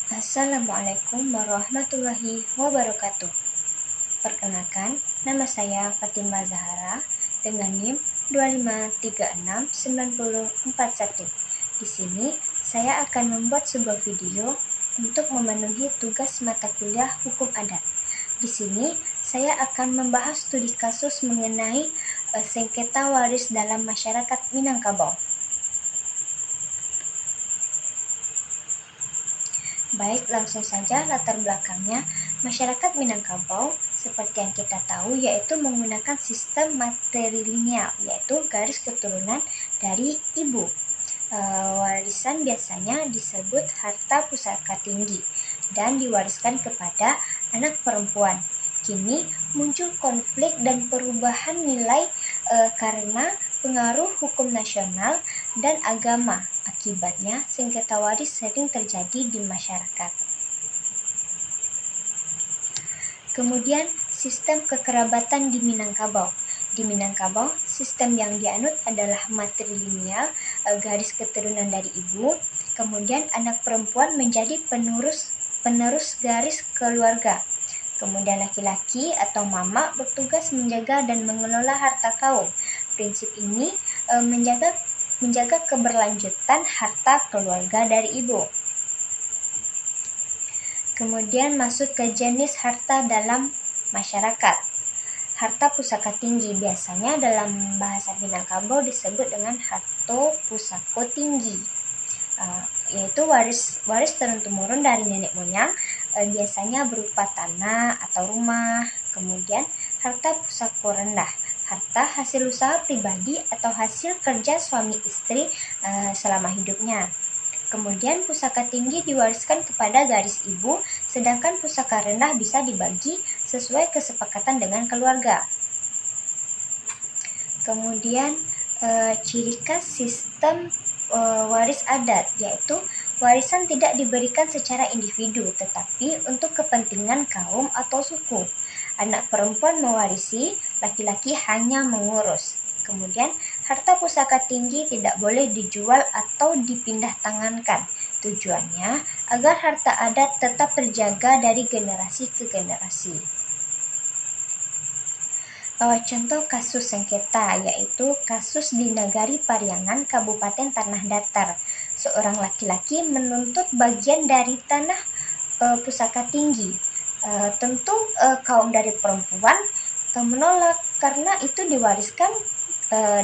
Assalamualaikum warahmatullahi wabarakatuh. Perkenalkan, nama saya Fatimah Zahara dengan NIM 25369041. Di sini saya akan membuat sebuah video untuk memenuhi tugas mata kuliah Hukum Adat. Di sini saya akan membahas studi kasus mengenai sengketa waris dalam masyarakat Minangkabau. Baik, langsung saja latar belakangnya. Masyarakat Minangkabau seperti yang kita tahu yaitu menggunakan sistem matrilineal, yaitu garis keturunan dari ibu. Warisan biasanya disebut harta pusaka tinggi dan diwariskan kepada anak perempuan. Kini muncul konflik dan perubahan nilai karena pengaruh hukum nasional dan agama. Akibatnya, sengketa waris sering terjadi di masyarakat. Kemudian, sistem kekerabatan di Minangkabau. Di Minangkabau, sistem yang dianut adalah matrilineal, garis keturunan dari ibu. Kemudian, anak perempuan menjadi penerus garis keluarga. Kemudian laki-laki atau mama bertugas menjaga dan mengelola harta kaum. Prinsip ini menjaga keberlanjutan harta keluarga dari ibu. Kemudian masuk ke jenis harta dalam masyarakat. Harta pusaka tinggi biasanya dalam bahasa Minangkabau disebut dengan harta pusaka tinggi, yaitu waris turun-temurun dari nenek moyang, biasanya berupa tanah atau rumah. Kemudian harta pusaka rendah, harta hasil usaha pribadi atau hasil kerja suami istri selama hidupnya. Kemudian pusaka tinggi diwariskan kepada garis ibu, sedangkan pusaka rendah bisa dibagi sesuai kesepakatan dengan keluarga. Kemudian ciri khas sistem waris adat, yaitu warisan tidak diberikan secara individu, tetapi untuk kepentingan kaum atau suku. Anak perempuan mewarisi, laki-laki hanya mengurus. Kemudian, harta pusaka tinggi tidak boleh dijual atau dipindah tangankan. Tujuannya agar harta adat tetap terjaga dari generasi ke generasi. Contoh kasus sengketa yaitu kasus di Nagari Pariangan, Kabupaten Tanah Datar. Seorang laki-laki menuntut bagian dari tanah pusaka tinggi. Tentu kaum dari perempuan menolak karena itu diwariskan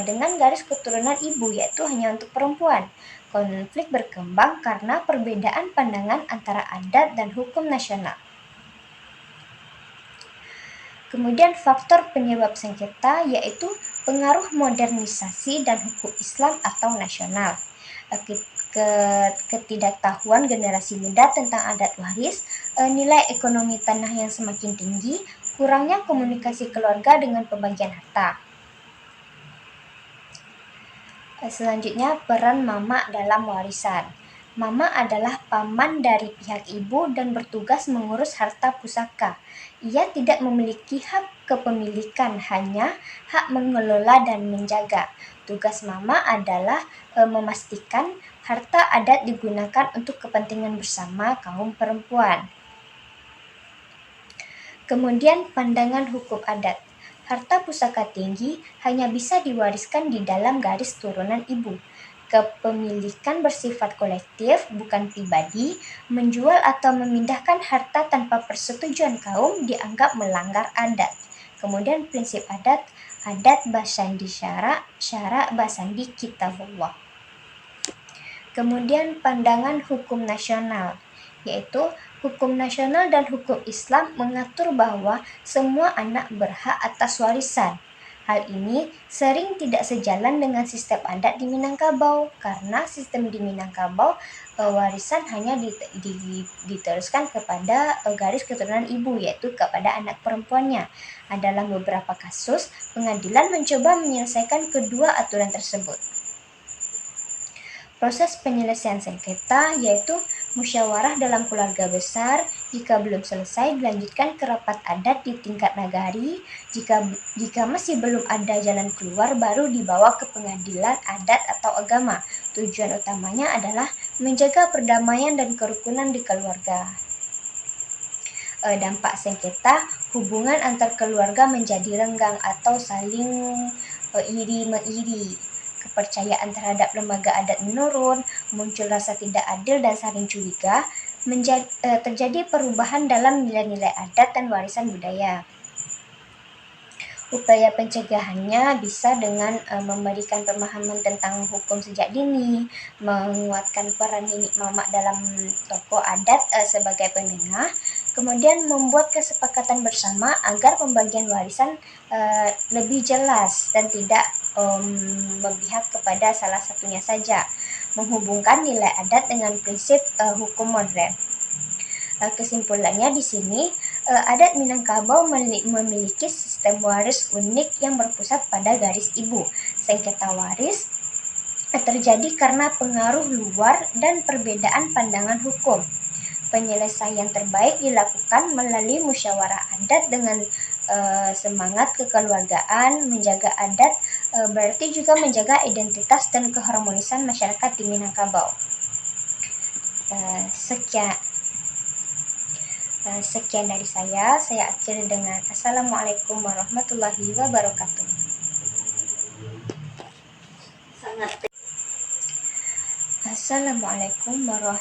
dengan garis keturunan ibu, yaitu hanya untuk perempuan. Konflik berkembang karena perbedaan pandangan antara adat dan hukum nasional. Kemudian faktor penyebab sengketa yaitu pengaruh modernisasi dan hukum Islam atau nasional. Ketidaktahuan generasi muda tentang adat waris, nilai ekonomi tanah yang semakin tinggi, kurangnya komunikasi keluarga dengan pembagian harta. Selanjutnya, peran mama dalam warisan. Mama adalah paman dari pihak ibu dan bertugas mengurus harta pusaka. Ia tidak memiliki hak kepemilikan, hanya hak mengelola dan menjaga. Tugas mama adalah memastikan harta adat digunakan untuk kepentingan bersama kaum perempuan. Kemudian pandangan hukum adat. Harta pusaka tinggi hanya bisa diwariskan di dalam garis turunan ibu. Kepemilikan bersifat kolektif, bukan pribadi. Menjual atau memindahkan harta tanpa persetujuan kaum dianggap melanggar adat. Kemudian prinsip adat basandi syara, syara basandi kitabullah. Kemudian pandangan hukum nasional, yaitu hukum nasional dan hukum Islam mengatur bahwa semua anak berhak atas warisan. Hal ini sering tidak sejalan dengan sistem adat di Minangkabau, karena sistem di Minangkabau warisan hanya diteruskan kepada garis keturunan ibu, yaitu kepada anak perempuannya. Dalam beberapa kasus, pengadilan mencoba menyelesaikan kedua aturan tersebut. Proses penyelesaian sengketa yaitu musyawarah dalam keluarga besar. Jika belum selesai, dilanjutkan ke rapat adat di tingkat nagari. Jika masih belum ada jalan keluar, baru dibawa ke pengadilan adat atau agama. Tujuan utamanya adalah menjaga perdamaian dan kerukunan di keluarga. Dampak sengketa, hubungan antar keluarga menjadi renggang atau saling iri-mengiri. Kepercayaan terhadap lembaga adat menurun, muncul rasa tidak adil dan saling curiga, terjadi perubahan dalam nilai-nilai adat dan warisan budaya. Upaya pencegahannya bisa dengan memberikan pemahaman tentang hukum sejak dini, menguatkan peran nenek mamak dalam tokoh adat sebagai penengah, kemudian membuat kesepakatan bersama agar pembagian warisan lebih jelas dan tidak memihak kepada salah satunya saja, menghubungkan nilai adat dengan prinsip hukum modern. Kesimpulannya di sini, adat Minangkabau memiliki sistem waris unik yang berpusat pada garis ibu. Sengketa waris terjadi karena pengaruh luar dan perbedaan pandangan hukum. Penyelesaian terbaik dilakukan melalui musyawarah adat dengan semangat kekeluargaan. Menjaga adat berarti juga menjaga identitas dan keharmonisan masyarakat di Minangkabau. Sekian dari saya akhiri dengan Assalamualaikum warahmatullahi wabarakatuh. Assalamualaikum warahmatullahi